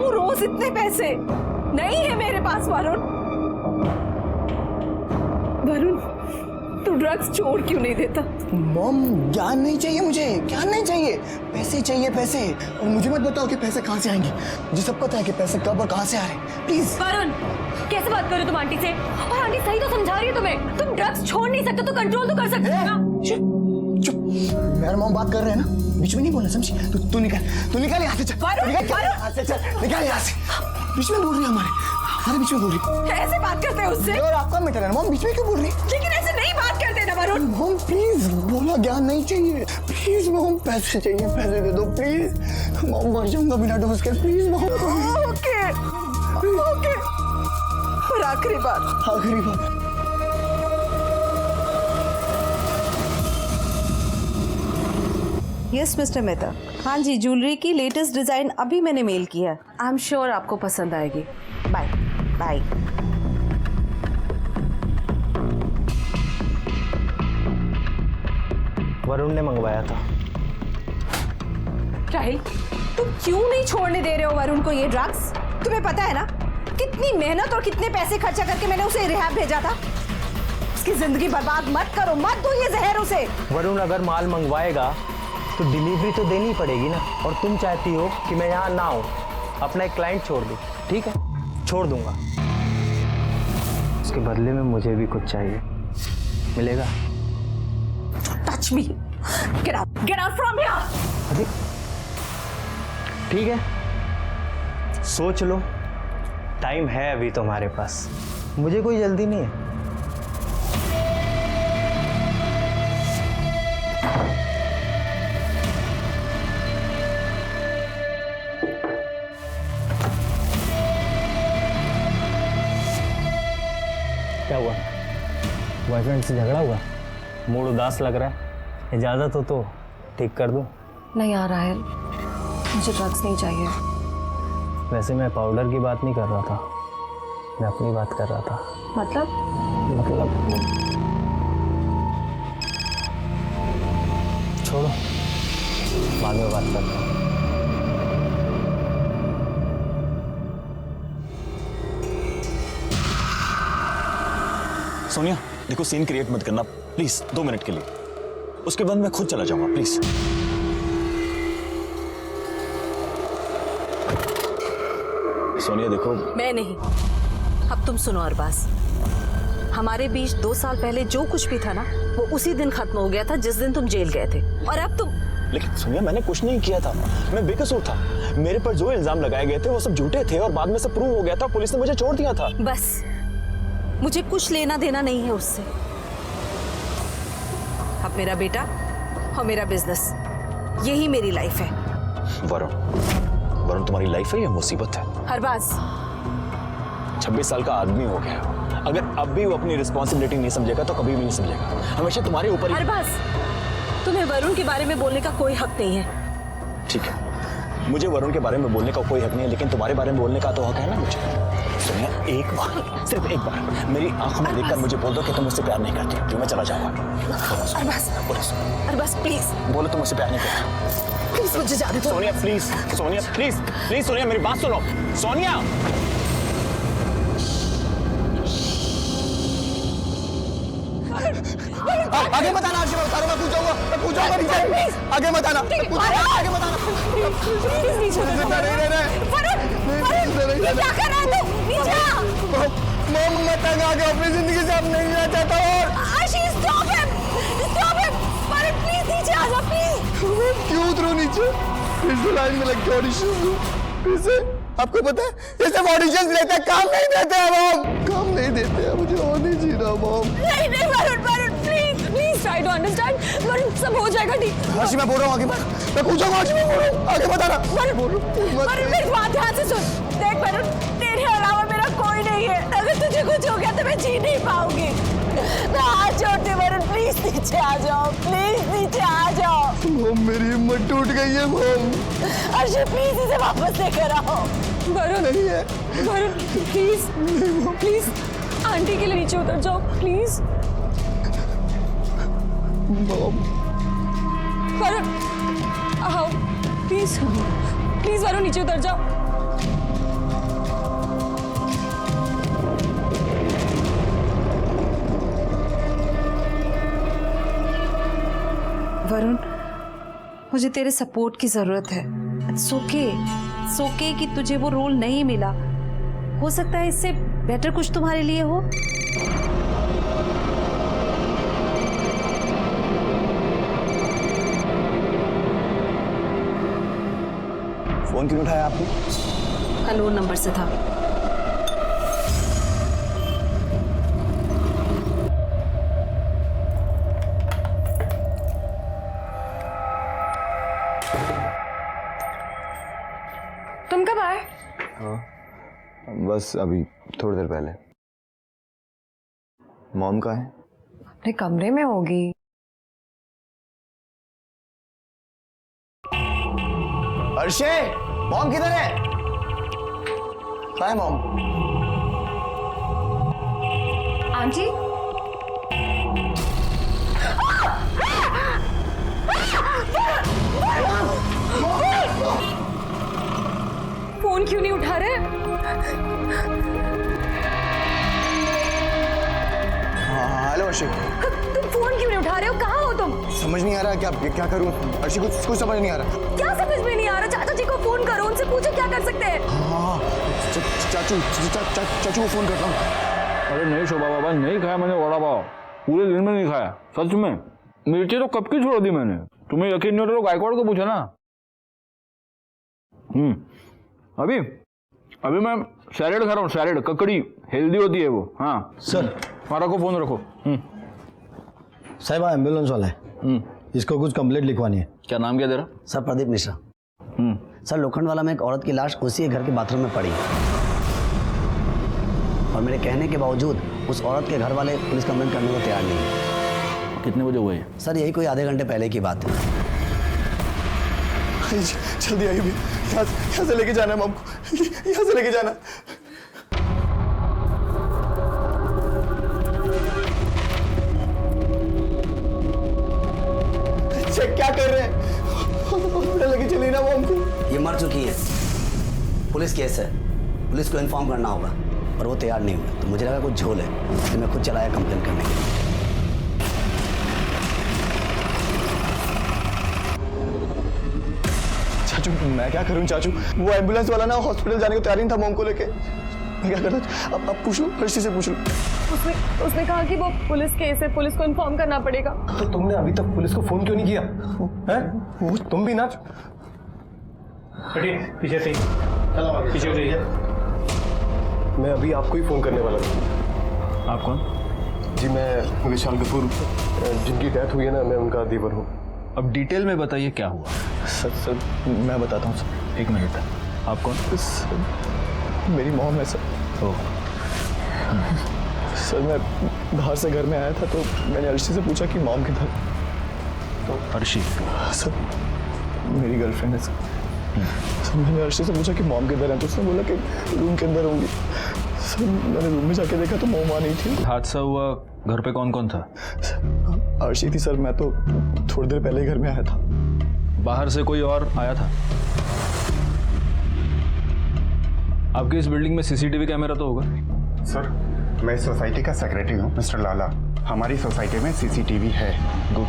क्यों रोज इतने पैसे? नहीं है मेरे पास वरुण। वरुण, तू ड्रग्स छोड़ क्यों नहीं देता? मॉम, ज्ञान नहीं चाहिए मुझे, ज्ञान नहीं चाहिए, पैसे चाहिए पैसे। और मुझे मत बताओ कि पैसे कहाँ से आएंगे, मुझे सब पता है कि पैसे कब और कहाँ से आ रहे हैं। प्लीज। वरुण, कैसे बात कर रहे हो तुम आंटी से? और आंटी सही तो समझा रही है तुम्हें। तुम ड्रग्स छोड़ नहीं सकते तो कंट्रोल तो कर सकते हो ना। चुप। मेरे मॉम बात कर रहे हैं ना, बीच में नहीं बोलना, समझी? तू निकाल यहाँ से, चल। निकाल यहाँ से। बीच में बोल रही है हमारे बीच में बोल रही। ऐसे बात करते हैं उससे? और आपका मैटर है ना मॉम, बीच में क्यों बोल रही? लेकिन ऐसे नहीं बात करते ना वरुण। मॉम प्लीज, बोला ज्ञान नहीं चाहिए। प्लीज मॉम, पैसे चाहिए, पैसे दे दो प्लीज। मॉम मर जाऊंगा बिना डोज के, प्लीज मॉम। ओके। और आखिरी बात। Yes mister Mehta. हाँ जी, ज्वेलरी की लेटेस्ट डिजाइन अभी मैंने मेल किया है। आई एम श्योर आपको पसंद आएगी। Bye bye. वरुण ने मंगवाया था। राहिल, तुम क्यों नहीं छोड़ने दे रहे हो वरुण को ये ड्रग्स? तुम्हें पता है ना कितनी मेहनत और कितने पैसे खर्चा करके मैंने उसे रिहैब भेजा था। उसकी जिंदगी बर्बाद मत करो, मत दो ये जहर उसे। वरुण अगर माल मंगवाएगा तो डिलीवरी तो देनी पड़ेगी ना, और तुम चाहती हो कि मैं यहाँ ना आऊँ, अपना एक क्लाइंट छोड़ दूँ। ठीक है, छोड़ दूंगा। उसके बदले में मुझे भी कुछ चाहिए, मिलेगा? Touch me, get out from here. ठीक है, सोच लो, टाइम है अभी तुम्हारे पास, मुझे कोई जल्दी नहीं है। क्या हुआ? बॉयफ्रेंड से झगड़ा हुआ? मूड उदास लग रहा है, इजाजत हो तो ठीक कर दूं? नहीं आ रहा है, मुझे ड्रग्स नहीं चाहिए। वैसे मैं पाउडर की बात नहीं कर रहा था, मैं अपनी बात कर रहा था। मतलब छोड़ो, बाद में बात करते हैं। सोनिया देखो, सीन क्रिएट मत करना प्लीज, 2 मिनट के लिए। उसके बाद मैं खुद चला जाऊंगा, प्लीज। सोनिया देखो। मैं नहीं। अब तुम सुनो अरबाज, हमारे बीच 2 साल पहले जो कुछ भी था ना, वो उसी दिन खत्म हो गया था जिस दिन तुम जेल गए थे। और अब तुम। लेकिन सोनिया मैंने कुछ नहीं किया था, मैं बेकसूर था। मेरे पर जो इल्जाम लगाए गए थे वो सब झूठे थे, और बाद में सब प्रूव हो गया था, पुलिस ने मुझे छोड़ दिया था। बस, मुझे कुछ लेना देना नहीं है उससे। अब मेरा बेटा और मेरा बिजनेस, यही मेरी लाइफ है। वरुण तुम्हारी लाइफ है या मुसीबत है? अरबाज, 26 साल का आदमी हो गया, अगर अब भी वो अपनी रिस्पॉन्सिबिलिटी नहीं समझेगा तो कभी भी नहीं समझेगा। हमेशा तुम्हारे ऊपर ही। अरबाज, तुम्हें वरुण के बारे में बोलने का कोई हक नहीं है। ठीक है, मुझे वरुण के बारे में बोलने का कोई हक नहीं है, लेकिन तुम्हारे बारे में बोलने का तो हक है ना मुझे। सोनिया एक बार, सिर्फ एक बार मेरी आंखों में देखकर मुझे बोल दो कि तुम मुझसे प्यार नहीं करती, जो मैं चला जाऊंगा। अरबाज प्लीज बोलो तुम मुझसे प्यार नहीं करती। प्लीज मुझे जाने दो। Sonia please, Sonia please please, Sonia मेरी बात सुनो। सोनिया आगे मत आना, मैं बता रहा हूँ, मैं पूछूंगा नीचे। आगे मत आना, आगे मत आना। प्लीज नीचे उतर जाओ। वरुण, क्या कर रहा है तू? नीचे आ। मॉम, मैं तंग आ गया, अपनी जिंदगी से अब नहीं रहना चाहता। और आशीष, स्टॉप हिम। वरुण प्लीज नीचे आ जा, प्लीज। क्यों उतरो नीचे? फिर से लाइन में लग के ऑडिशन दूं? फिर से? आपको पता है ये सब ऑडिशन लेते हैं, काम नहीं देते हैं मॉम, काम नहीं देते हैं। मुझे और नहीं जीना मॉम। नहीं Varun please try to understand. Varun सब हो जाएगा ठीक। आशी मैं बोल रहा हूँ, आगे मत, मैं पूछूंगा, आशी मैं बोल रहा हूँ, आगे मत आना। वरुण मेरी बात ध्यान से सुन। देख वरुण, तेरे अलावा मेरा कोई नहीं है। अगर तुझे कुछ हो गया तो मैं जी नहीं पाऊंगी। मैं हाथ जोड़ती हूँ वरुण, प्लीज नीचे आ जाओ, प्लीज नीचे आ जाओ। मॉम मेरी हिम्मत टूट गई है मॉम। अर्शी प्लीज इसे वापस लेकर आओ। वरुण नहीं है वरुण प्लीज आंटी के लिए नीचे उतर जाओ प्लीज। मॉम वरुण आओ प्लीज वरुण नीचे उतर जाओ। मुझे तेरे सपोर्ट की जरूरत है। इट्स ओके कि तुझे वो रोल नहीं मिला। हो सकता है इससे बेटर कुछ तुम्हारे लिए हो। फोन क्यों उठाया आपने? अननोन नंबर से था। तुम कब आए? बस अभी थोड़ी देर पहले। मॉम कहाँ है? अपने कमरे में होगी। अर्शे, मॉम किधर है? कहाँ है मॉम? आंटी फोन क्यों नहीं उठा रहे? हाँ, हेलो अर्शे। तुम फोन क्यों नहीं उठा रहे हो? कहाँ हो तुम? समझ नहीं आ रहा क्या करूं अर्शी, कुछ समझ नहीं आ रहा। क्या समझ में नहीं आ रहा? चाचा जी को फोन करो, उनसे पूछो क्या कर सकते हैं। हाँ, चाचू को फोन करता हूँ। अरे नहीं शोभा बाबा, नहीं खाया मैंने वड़ा पाव, पूरे दिन में नहीं खाया सच में। मिर्ची तो कब की छोड़ दी मैंने। तुम्हें यकीन नहीं हो तो गायकवाड़ को पूछा ना। अभी मैं सैलेड खा रहा हूँ, सैलेड, ककड़ी, हेल्दी होती है वो। हाँ सर, मारा को फोन रखो। साहिबा एम्बुलेंस वाला है, इसको कुछ कंप्लेंट लिखवानी है। क्या नाम क्या तेरा? सर प्रदीप मिश्रा। सर लोखंडवाला में एक औरत की लाश उसी के घर के बाथरूम में पड़ी और मेरे कहने के बावजूद उस औरत के घर वाले पुलिस कंप्लेंट करने को तैयार नहीं है। कितने बजे हुए? सर यही कोई आधे घंटे पहले की बात है। जल्दी आइए, यहाँ से लेके जाना है मॉम को, यहाँ से लेके जाना। क्या कर रहे हैं? लेके चलिए ना मॉम को। ये मर चुकी है, पुलिस केस है, पुलिस को इन्फॉर्म करना होगा और वो तैयार नहीं हुए तो मुझे लगा कुछ झोल है, इसलिए मैं खुद चलाया कंप्लेंट करने के लिए। चाचू मैं क्या करूं चाचू, वो एम्बुलेंस वाला ना हॉस्पिटल जाने को तैयार नहीं था मॉम को लेके। मैं क्या करता? अब पूछ लो, हर्षी से पूछ लो। उसने कहा कि वो पुलिस केस है, पुलिस को इन्फॉर्म करना पड़ेगा। तो तुमने अभी तक पुलिस को फोन क्यों नहीं किया? हैं? तुम भी नाच। पीछे से पीछे जाइए। मैं अभी आपको ही फोन करने वाला था। आप कौन? जी मैं विशाल कपूर, जिनकी डेथ हुई है ना, मैं उनका देवर हूँ। अब डिटेल में बताइए क्या हुआ। सर मैं बताता हूँ सर। एक मिनट। आप कौन? मेरी मॉम है सर। सर मैं बाहर से घर में आया था तो मैंने अर्शी से पूछा कि मॉम किधर। तो अर्शी? सर मेरी गर्लफ्रेंड है सर। सर मैंने अर्शी से पूछा कि मॉम किधर है तो उसने बोला कि रूम के अंदर होंगी। सर मैंने रूम में जाके देखा तो मॉम आ नहीं थी। हादसा हुआ, घर पे कौन कौन था? अर्शी थी सर, मैं तो थोड़ी देर पहले ही घर में आया था। बाहर से कोई और आया था? आपकी इस बिल्डिंग में सीसीटीवी कैमरा तो होगा? सर मैं इस सोसाइटी का सेक्रेटरी हूँ मिस्टर लाला। हमारी सोसाइटी में सीसीटीवी है। गुड।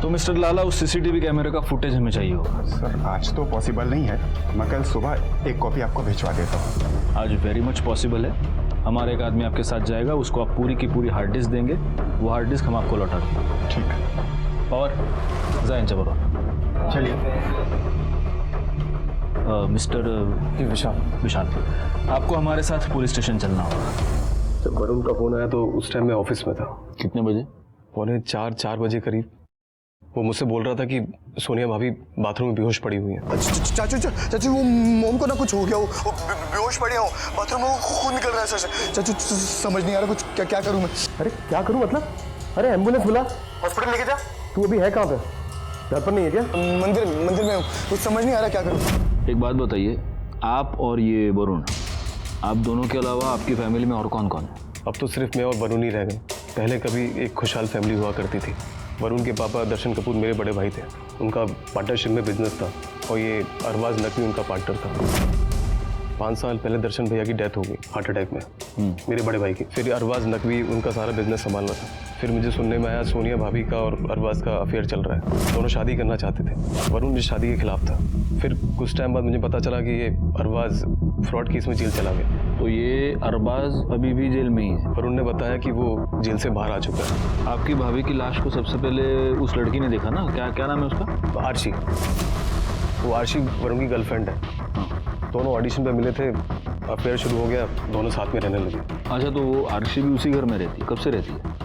तो मिस्टर लाला, उस सीसीटीवी कैमरे का फुटेज हमें चाहिए होगा। सर आज तो पॉसिबल नहीं है, मैं कल सुबह एक कॉपी आपको भिजवा देता हूँ। आज वेरी मच पॉसिबल है। हमारा एक आदमी आपके साथ जाएगा, उसको आप पूरी की पूरी हार्ड डिस्क देंगे, वो हार्ड डिस्क हम आपको लौटा देंगे। ठीक है। और जाइन जबर चलिए। मिस्टर विशाल, आपको हमारे साथ पुलिस स्टेशन चलना होगा। जब वरुण का फोन आया तो उस टाइम मैं ऑफिस में था। कितने बजे? 4:45 बजे करीब। वो मुझसे बोल रहा था कि सोनिया भाभी बाथरूम में बेहोश पड़ी हुई है। चाचू वो मॉम को ना कुछ हो गया, वो बेहोश पड़ी हो, बाथरूम में खून निकल रहा है सर। चाचू समझ नहीं आ रहा कुछ, क्या करूं मैं? अरे क्या करूं मतलब? अरे एम्बुलेंस बुला, हॉस्पिटल लेके जा। तू अभी है कहाँ पे? घर पर नहीं है क्या? मंदिर में हूँ, कुछ समझ नहीं आ रहा क्या करूं। एक बात बताइए, आप और ये वरुण, आप दोनों के अलावा आपकी फैमिली में और कौन कौन है? अब तो सिर्फ मैं और वरुण ही रह गए। पहले कभी एक खुशहाल फैमिली हुआ करती थी। वरुण के पापा दर्शन कपूर मेरे बड़े भाई थे, उनका पार्टनरशिप में बिजनेस था और ये अरबाज नकवी उनका पार्टनर था। 5 साल पहले दर्शन भैया की डेथ हो गई हार्ट अटैक में, मेरे बड़े भाई की। फिर अरबाज नकवी उनका सारा बिजनेस संभाल रहा था। फिर मुझे सुनने में आया सोनिया भाभी का और अरबाज का अफेयर चल रहा है। दोनों शादी करना चाहते थे। वरुण इस शादी के खिलाफ था। फिर कुछ टाइम बाद मुझे पता चला कि ये अरबाज फ्रॉड केस में जेल चला गया। तो ये अरबाज अभी भी जेल में ही है? वरुण ने बताया कि वो जेल से बाहर आ चुका है। आपकी भाभी की लाश को सबसे पहले उस लड़की ने देखा ना, क्या नाम है उसका? आर्शी। वो आर्शी वरुण की गर्लफ्रेंड है। दोनों ऑडिशन पे मिले थे, अफेयर शुरू हो गया, दोनों साथ में रहने लगे। अच्छा, तो वो आर्शी भी उसी घर में रहती है? कब से रहती है?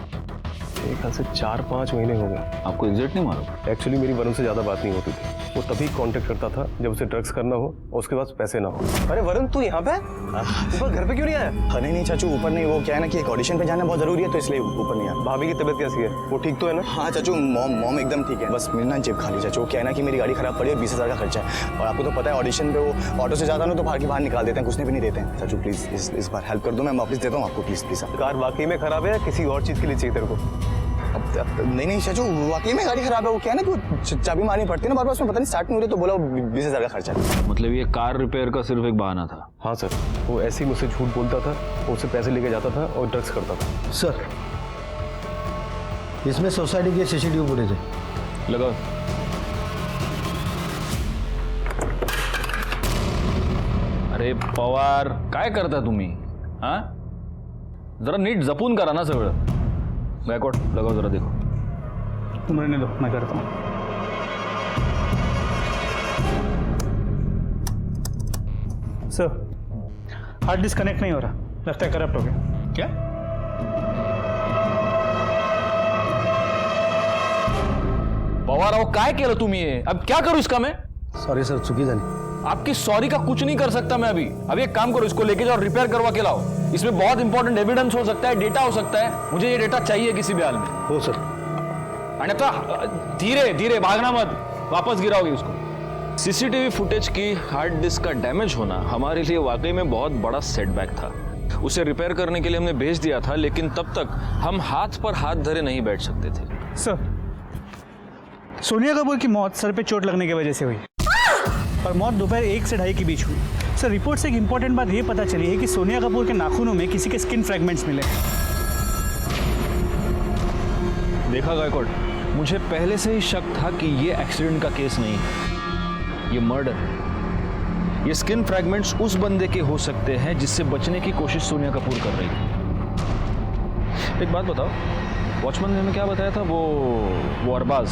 एक ख्याल से 4-5 महीने हो गए। आपको एग्जैक्ट नहीं मालूम? एक्चुअली मेरी वरुण से ज़्यादा बात नहीं होती थी। वो तभी कांटेक्ट करता था जब उसे ड्रग्स करना हो और उसके पास पैसे ना हो। अरे वरुण, तू यहाँ पे? ऊपर घर पे क्यों नहीं आया? नहीं नहीं चाचू, ऊपर नहीं, वो क्या है ना कि एक ऑडिशन पे जाना बहुत जरूरी है, तो इसलिए ऊपर नहीं आया। भाभी की तबीयत कैसी है? वो ठीक तो है ना? हाँ चाचू, मॉम एकदम ठीक है। बस मेरी ना जेब खाली चाचू। क्या है ना कि मेरी गाड़ी खराब पड़ी है, 20,000 का खर्चा है। और आपको तो पता है ऑडिशन पे वो ऑटो से जाता ना तो बाहर निकाल देते हैं, कुछ नहीं भी नहीं देते हैं। चाचू प्लीज इस बार हेल्प कर दो, मैं वापस देता हूँ आपको। प्लीज कार वाकई में खराब है या किसी और चीज़ के लिए चाहिए तेरे को? नहीं चाचू, वाकई में गाड़ी खराब है। वो क्या है ना कि चाबी मारनी पड़ती है ना बार बार, उसमें पता नहीं स्टार्ट नहीं हो रही, तो बोला 20,000 का खर्चा है। मतलब ये कार रिपेयर का सिर्फ एक बहाना था? हाँ सर, वो ऐसे ही मुझसे झूठ बोलता था, वो उससे पैसे लेके जाता था और ड्रग्स करता था। सर, इसमें सोसाइटी के सीसीटीवी फुटेज है। लगाओ। अरे पवार, काय करता तुम्ही? हाँ, जरा नीट जपून करा ना सगळं. गायकवाड लगाओ जरा, देखो. तुम रहने दो, मैं करता हूँ. सर, हार्ड डिस्क कनेक्ट नहीं हो रहा, लगता है करप्ट हो गया. क्या? पवार अहो, काय केलं तुम्ही? अब क्या करूं इसका मैं? सॉरी सर, चुकी झाली. आपकी सॉरी का कुछ नहीं कर सकता मैं अभी. अभी एक काम करो, इसको लेके जाओ, रिपेयर करवा के लाओ. इसमें बहुत इंपॉर्टेंट एविडेंस हो सकता है, डेटा हो सकता है. मुझे ये डेटा चाहिए किसी भी हाल में. हो सर. आणि आता धीरे धीरे, भागना मत, वापस गिराओगे उसको. सीसीटीवी फुटेज की हार्ड डिस्क का डैमेज होना हमारे लिए वाकई में बहुत बड़ा सेटबैक था. उसे रिपेयर करने के लिए हमने भेज दिया था, लेकिन तब तक हम हाथ पर हाथ धरे नहीं बैठ सकते थे. सर, सोनिया कपूर की मौत सर पे चोट लगने की वजह से हुई और मौत दोपहर 1 से 2:30 के बीच हुई. सर, रिपोर्ट से एक इंपॉर्टेंट बात यह पता चली है कि सोनिया कपूर के नाखूनों में किसी के स्किन फ्रैगमेंट्स मिले. देखा गायकवाड, मुझे पहले से ही शक था कि ये एक्सीडेंट का केस नहीं है, ये मर्डर है. ये स्किन फ्रैगमेंट्स उस बंदे के हो सकते हैं जिससे बचने की कोशिश सोनिया कपूर कर रही थी. एक बात बताओ, वॉचमैन ने क्या बताया था? वो अरबाज,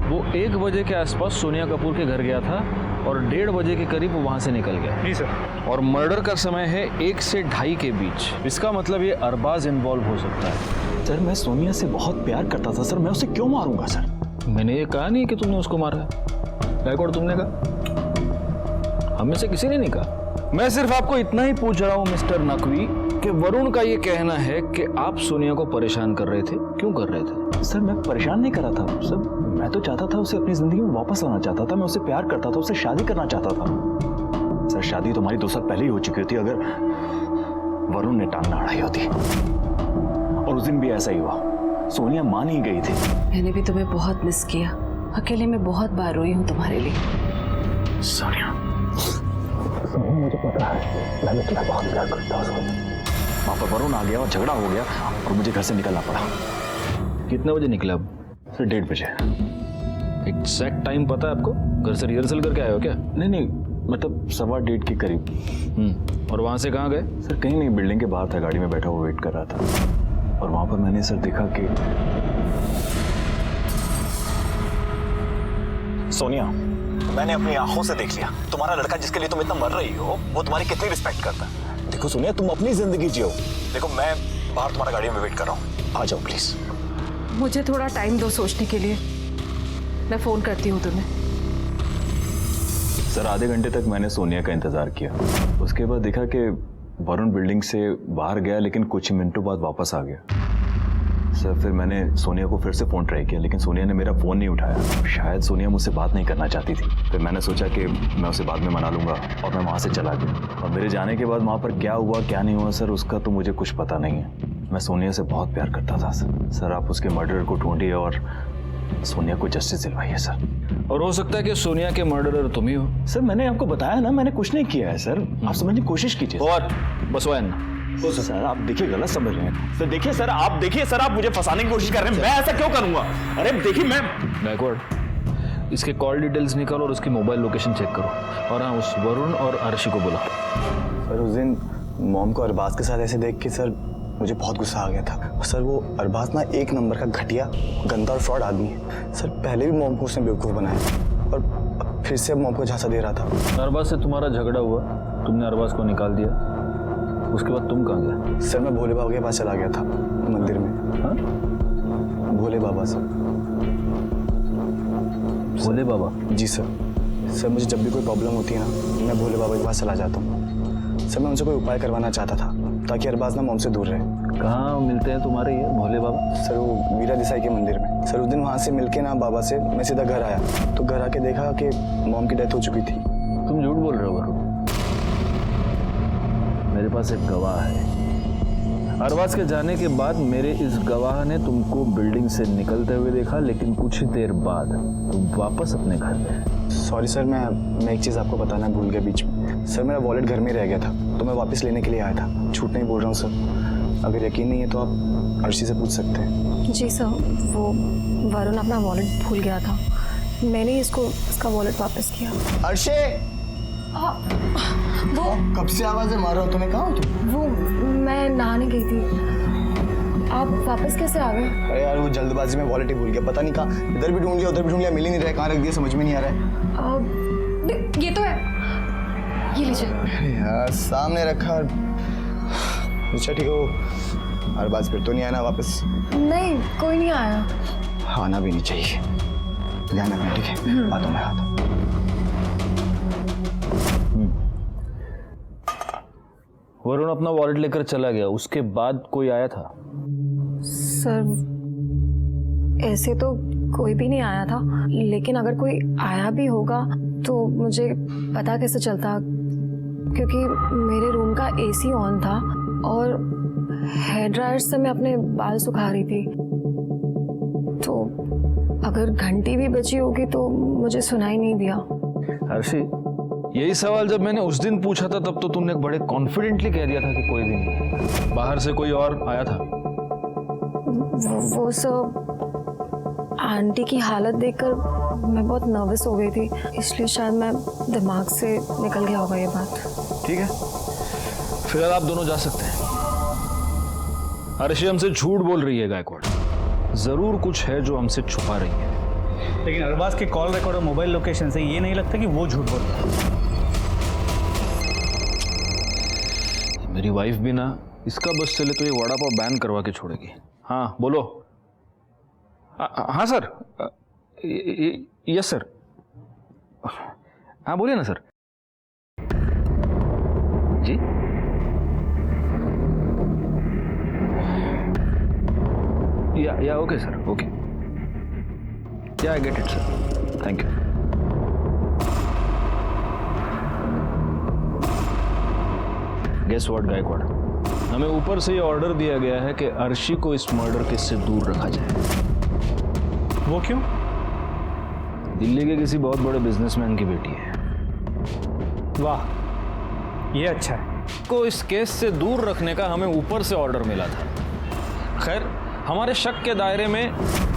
वो 1 बजे के आसपास सोनिया कपूर के घर गया था और 1:30 बजे के करीब वो वहां से निकल गया. जी सर. और मर्डर का समय है 1 से 2:30 के बीच. इसका मतलब ये अरबाज इन्वॉल्व हो सकता है. सर, मैं सोनिया से बहुत प्यार करता था सर, मैं उसे क्यों मारूंगा सर? मैंने ये कहा नहीं कि तुमने उसको मारा है. गायकवाड, तुमने कहा? हमें से किसी ने नहीं कहा. मैं सिर्फ आपको इतना ही पूछ रहा हूं मिस्टर नकवी कि वरुण का ये कहना है कि आप सोनिया को परेशान कर रहे थे. क्यों कर रहे थे? सर, मैं परेशान नहीं कर रहा था सर, मैं तो चाहता था उसे अपनी जिंदगी में वापस लाना चाहता था. मैं उसे प्यार करता था, उससे शादी करना चाहता था. सर, शादी तो हमारी 2 साल पहले ही हो चुकी होती अगर वरुण ने टांग ना अड़ाई होती. और उस दिन भी ऐसा ही हुआ, सोनिया मान ही गई थी. मैंने भी तुम्हें बहुत मिस किया. अकेले में बहुत बार रोई हूँ तुम्हारे लिए. सोनिया, मुझे पता है, मैं तुम्हें बहुत प्यार करता हूँ. वहां पर वरुण आ गया और झगड़ा हो गया और मुझे घर से निकलना पड़ा. कितने बजे निकला अब? सर, 1:30 बजे. एग्जैक्ट टाइम पता है आपको? घर से रिहर्सल करके आए हो क्या? नहीं, मतलब 1:15 के करीब. और वहां से कहाँ गए? सर, कहीं नहीं, बिल्डिंग के बाहर था, गाड़ी में बैठा हुआ वेट कर रहा था. और वहां पर मैंने सर देखा कि सोनिया, मैंने अपनी आंखों से देख लिया, तुम्हारा लड़का जिसके लिए तुम इतना मर रही हो वो तुम्हारी कितनी रिस्पेक्ट करता है. देखो सोनिया, तुम अपनी जिंदगी जियो. देखो, मैं बाहर तुम्हारा गाड़ी में वेट कर रहा हूँ, आ जाओ प्लीज. मुझे थोड़ा टाइम दो सोचने के लिए. मैं फोन करती हूँ तुम्हें. सर, आधे घंटे तक मैंने सोनिया का इंतजार किया. उसके बाद देखा कि वरुण बिल्डिंग से बाहर गया, लेकिन कुछ मिनटों बाद वापस आ गया. सर, फिर मैंने सोनिया को फिर से फ़ोन ट्राई किया, लेकिन सोनिया ने मेरा फ़ोन नहीं उठाया. शायद सोनिया मुझसे बात नहीं करना चाहती थी. फिर मैंने सोचा कि मैं उसे बाद में मना लूँगा और मैं वहाँ से चला गया. और मेरे जाने के बाद वहाँ पर क्या हुआ क्या नहीं हुआ सर, उसका तो मुझे कुछ पता नहीं है. मैं सोनिया से बहुत प्यार करता था सर. सर, आप उसके मर्डरर को ढूंढिए और सोनिया को जस्टिस दिलवाइए सर. और हो सकता है कि सोनिया के मर्डरर तुम ही हो. सर, मैंने आपको बताया ना, मैंने कुछ नहीं किया है सर. आप समझने की कोशिश कीजिए. और बसवायन, सर आप देखिए गलत समझ रहे हैं। सर देखिए सर, आप देखिए सर, आप मुझे फंसाने की कोशिश कर रहे हैं। मैं ऐसा क्यों करूंगा? अरे देखिए मैं गायकवाड़, इसके कॉल डिटेल्स निकालो और उसकी मोबाइल लोकेशन चेक करो। और हाँ, उस वरुण और अर्शी को बुलाओ। सर उस दिन मॉम को अरबाज के साथ ऐसे देख के सर मुझे बहुत गुस्सा आ गया था। और सर वो अरबाज ना एक नंबर का घटिया, गंदा और फ्रॉड आदमी है। सर पहले भी मॉम को उसने बेवकूफ़ बनाया और फिर से मॉम को झांसा दे रहा था। अरबाज से तुम्हारा झगड़ा हुआ, तुमने अरबाज को निकाल दिया, उसके बाद तुम कहाँ गए? सर मैं भोले बाबा के पास चला गया था मंदिर में। हाँ? भोले बाबा सर। भोले बाबा? जी सर मुझे जब भी कोई प्रॉब्लम होती है ना, मैं भोले बाबा के पास चला जाता हूँ। सर मैं उनसे कोई उपाय करवाना चाहता था ताकि अरबाज ना मॉम से दूर रहे। कहाँ मिलते हैं तुम्हारे ये भोले बाबा? सर वो वीरा देसाई के मंदिर में। सर उस दिन वहाँ से मिलके ना बाबा से मैं सीधा घर आया, तो घर आके देखा कि मॉम की डेथ हो चुकी थी। तुम झूठ बोल रहे हो वरुण। मेरे पास एक गवाह है। अरबाज के जाने के बाद मेरे इस गवाह ने तुमको बिल्डिंग से निकलते हुए देखा, लेकिन कुछ ही देर बाद तुम वापस अपने घर गए। सॉरी सर, मैं एक चीज़ आपको बताना भूल गया बीच में। सर मेरा वॉलेट घर में रह गया था, तो मैं वापस लेने के लिए आया था। झूठ नहीं बोल रहा हूँ सर। अगर यकीन नहीं है तो आप अर्शी से पूछ सकते हैं। जी सर, वो वरुण अपना वॉलेट भूल गया था, मैंने इसका वॉलेट वापस किया। अर्शी! वो कब से आवाज़ें मार रहा हो तुम्हें? कहाँ हो तुम? वो मैं नहाने गई थी, आप वापस कैसे आ गए? अरे यार वो जल्दबाजी में वॉलेट ही भूल गया, पता नहीं कहाँ। इधर भी ढूंढ लिया, उधर भी ढूंढ लिया, मिल ही नहीं रहा है। कहाँ रख दिया समझ में नहीं आ रहा है। ये तो है, ये लीजिए। यार सामने रखा। अच्छा ठीक है, वो अरबाज फिर तो नहीं आया ना वापस? नहीं, कोई नहीं आया। आना भी नहीं चाहिए। ध्यान रखना, ठीक है? आता हूँ मैं, आता हूँ। वरुण अपना वॉलेट लेकर चला गया, उसके बाद कोई आया था? सर ऐसे तो कोई भी नहीं आया था, लेकिन अगर कोई आया भी होगा तो मुझे पता कैसे चलता, क्योंकि मेरे रूम का एसी ऑन था और हेयर ड्रायर से मैं अपने बाल सुखा रही थी। तो अगर घंटी भी बची होगी तो मुझे सुनाई नहीं दिया। अर्शी, यही सवाल जब मैंने उस दिन पूछा था तब तो तुमने बड़े कॉन्फिडेंटली कह दिया था कि कोई भी नहीं। बाहर से कोई और आया था? वो सब आंटी की हालत देखकर मैं बहुत नर्वस हो गई थी, इसलिए शायद मैं दिमाग से निकल गया होगा ये बात। ठीक है, फिलहाल आप दोनों जा सकते हैं। अर्शी हमसे झूठ बोल रही है गायकवाड़, जरूर कुछ है जो हमसे छुपा रही है। लेकिन अरबाज के कॉल रिकॉर्ड और मोबाइल लोकेशन से ये नहीं लगता कि वो झूठ बोल रहा है। मेरी वाइफ भी ना इसका बस चले तो ये वड़ा पाव बैन करवा के छोड़ेगी। हाँ बोलो। हाँ सर, यस सर। हाँ बोलिए ना सर। जी या okay sir, okay. Yeah I get it sir, thank you. Guess what Gaikwad, हमें ऊपर से ये ऑर्डर दिया गया है कि अर्शी को इस मर्डर केस से दूर रखा जाए। वो क्यों? दिल्ली के किसी बहुत बड़े बिजनेसमैन की बेटी है। वाह, ये अच्छा है। को इस केस से दूर रखने का हमें ऊपर से ऑर्डर मिला था। खैर, हमारे शक के दायरे में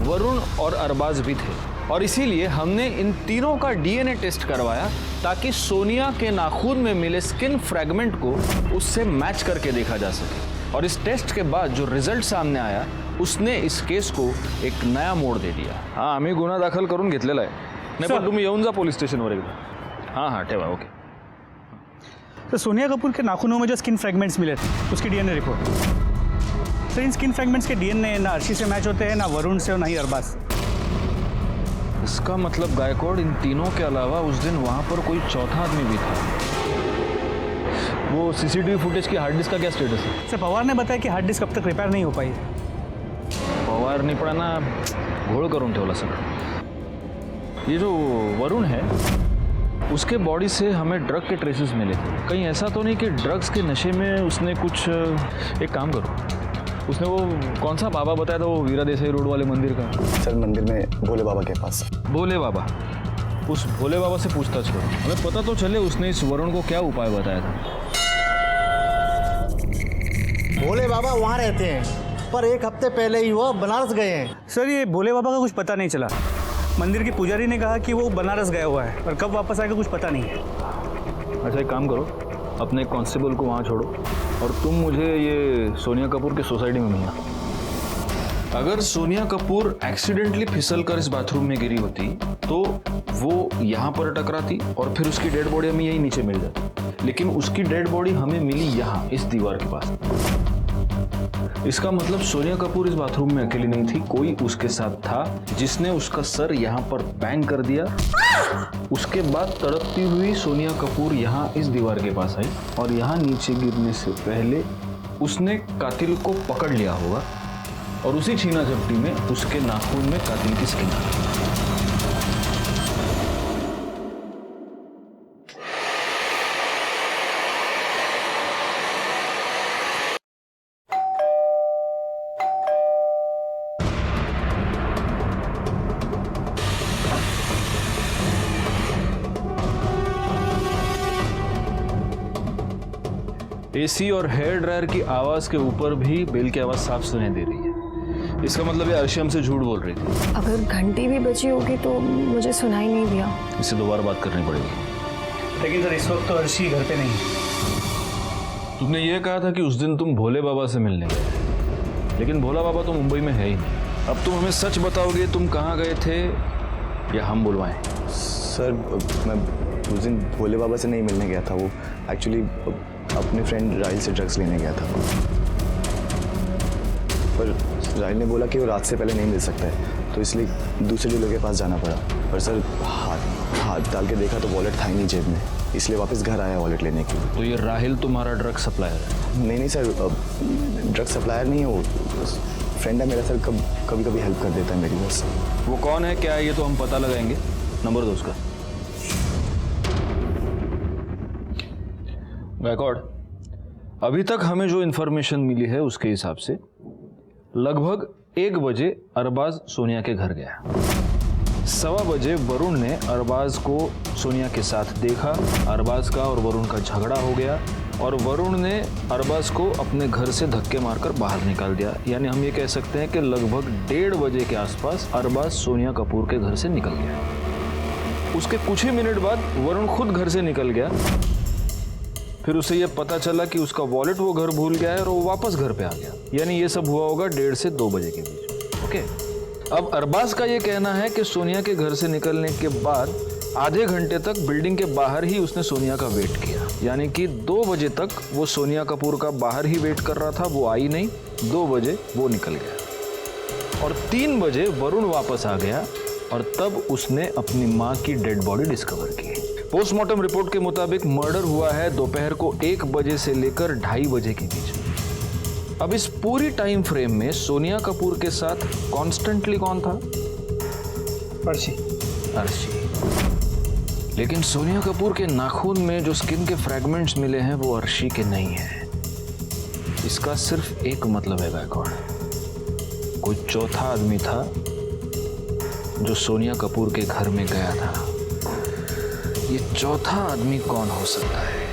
वरुण और अरबाज भी थे और इसीलिए हमने इन तीनों का डीएनए टेस्ट करवाया ताकि सोनिया के नाखून में मिले स्किन फ्रैगमेंट को उससे मैच करके देखा जा सके। और इस टेस्ट के बाद जो रिजल्ट सामने आया उसने इस केस को एक नया मोड़ दे दिया। हाँ, आम्ही गुन्हा दाखल करून घेतलेला आहे। नाही पण तुम्ही येऊन जा पोलीस स्टेशनवर एकदा। हाँ हाँ ठेवा, ओके। तो सोनिया कपूर के नाखूनों में जो स्किन फ्रैगमेंट्स मिले थे उसकी डीएनए रिपोर्ट। तो इन स्किन फ्रैगमेंट्स के डीएनए ना अर्शी से मैच होते हैं, ना वरुण से और ना ही अरबाज। इसका मतलब गायकवाड़, इन तीनों के अलावा उस दिन वहाँ पर कोई चौथा आदमी भी था। वो सीसीटीवी फुटेज की हार्ड डिस्क का क्या स्टेटस है? सर पवार ने बताया कि हार्ड डिस्क अब तक रिपेयर नहीं हो पाई। पवारनी पण ना घोळ करून ठेवला सगळं। ये जो वरुण है उसके बॉडी से हमें ड्रग के ट्रेसेस मिले थे। कहीं ऐसा तो नहीं कि ड्रग्स के नशे में उसने कुछ, एक काम करो, उसने वो कौन सा बाबा बताया था, वो वीरा देसाई रोड वाले मंदिर का? सर मंदिर में भोले बाबा के पास। भोले बाबा, उस भोले बाबा से पूछताछ करो, हमें पता तो चले उसने इस वरुण को क्या उपाय बताया था। बाबा वहाँ रहते हैं, पर एक हफ्ते पहले ही वो बनारस गए हैं। सर ये भोले बाबा का कुछ पता नहीं चला। मंदिर के पुजारी ने कहा कि वो बनारस गया हुआ है, और कब वापस आएगा कुछ पता नहीं है। अच्छा एक काम करो, अपने कांस्टेबल को वहाँ छोड़ो और तुम मुझे ये सोनिया कपूर के सोसाइटी में मिलना। अगर सोनिया कपूर एक्सीडेंटली फिसल कर इस बाथरूम में गिरी होती तो वो यहाँ पर टकराती और फिर उसकी डेड बॉडी हमें यही नीचे मिल जाती, लेकिन उसकी डेड बॉडी हमें मिली यहाँ इस दीवार के पास। इसका मतलब सोनिया कपूर इस बाथरूम में अकेली नहीं थी, कोई उसके साथ था जिसने उसका सर यहाँ पर बैंग कर दिया। उसके बाद तड़पती हुई सोनिया कपूर यहाँ इस दीवार के पास आई और यहाँ नीचे गिरने से पहले उसने कातिल को पकड़ लिया होगा और उसी छीना झपटी में उसके नाखून में कातिल की स्किन आ गई। एसी और हेयर ड्रायर की आवाज के ऊपर भी बेल की आवाज साफ सुनाई दे रही है। इसका मतलब ये अर्शी हमसे झूठ बोल रही थी। अगर घंटी भी बची होगी तो मुझे सुनाई नहीं दिया। इससे दोबारा बात करनी पड़ेगी। लेकिन सर इस वक्त तो अर्शी घर पे नहीं। तुमने ये कहा था कि उस दिन तुम भोले बाबा से मिलने गए, लेकिन भोला बाबा तो मुंबई में है ही नहीं। अब तुम हमें सच बताओगे तुम कहाँ गए थे या हम बुलवाएं? सर मैं उस दिन भोले बाबा से नहीं मिलने गया था, वो एक्चुअली अपने फ्रेंड राहिल से ड्रग्स लेने गया था, पर राहिल ने बोला कि वो रात से पहले नहीं मिल सकता है, तो इसलिए दूसरे डीलर के पास जाना पड़ा। पर सर हाथ डाल के देखा तो वॉलेट था ही नहीं जेब में, इसलिए वापस घर आया वॉलेट लेने के लिए। तो ये राहिल तुम्हारा ड्रग सप्लायर है? नहीं सर, ड्रग सप्लायर नहीं है वो, फ्रेंड है मेरा सर, कभी कभी हेल्प कर देता है मेरी। बस वो कौन है क्या है ये तो हम पता लगाएंगे, नंबर दो उसका। गायकवाड़, अभी तक हमें जो इन्फॉर्मेशन मिली है उसके हिसाब से लगभग 1 बजे अरबाज सोनिया के घर गया। 1:15 बजे वरुण ने अरबाज को सोनिया के साथ देखा। अरबाज का और वरुण का झगड़ा हो गया और वरुण ने अरबाज को अपने घर से धक्के मारकर बाहर निकाल दिया। यानी हम ये कह सकते हैं कि लगभग 1:30 बजे के आसपास अरबाज सोनिया कपूर के घर से निकल गया। उसके कुछ ही मिनट बाद वरुण खुद घर से निकल गया। फिर उसे यह पता चला कि उसका वॉलेट वो घर भूल गया है और वो वापस घर पे आ गया। यानी ये सब हुआ होगा 1:30 से 2 बजे के बीच। ओके, अब अरबाज का ये कहना है कि सोनिया के घर से निकलने के बाद आधे घंटे तक बिल्डिंग के बाहर ही उसने सोनिया का वेट किया। यानी कि 2 बजे तक वो सोनिया कपूर का बाहर ही वेट कर रहा था, वो आई नहीं। 2 बजे वो निकल गया और 3 बजे वरुण वापस आ गया और तब उसने अपनी माँ की डेड बॉडी डिस्कवर की। पोस्टमार्टम रिपोर्ट के मुताबिक मर्डर हुआ है दोपहर को 1 बजे से लेकर 2:30 बजे के बीच। अब इस पूरी टाइम फ्रेम में सोनिया कपूर के साथ कॉन्स्टेंटली कौन था? अर्शी। लेकिन सोनिया कपूर के नाखून में जो स्किन के फ्रैगमेंट्स मिले हैं वो अर्शी के नहीं है। इसका सिर्फ एक मतलब है गायकवाड़, कोई चौथा आदमी था जो सोनिया कपूर के घर में गया था। ये चौथा आदमी कौन हो सकता है?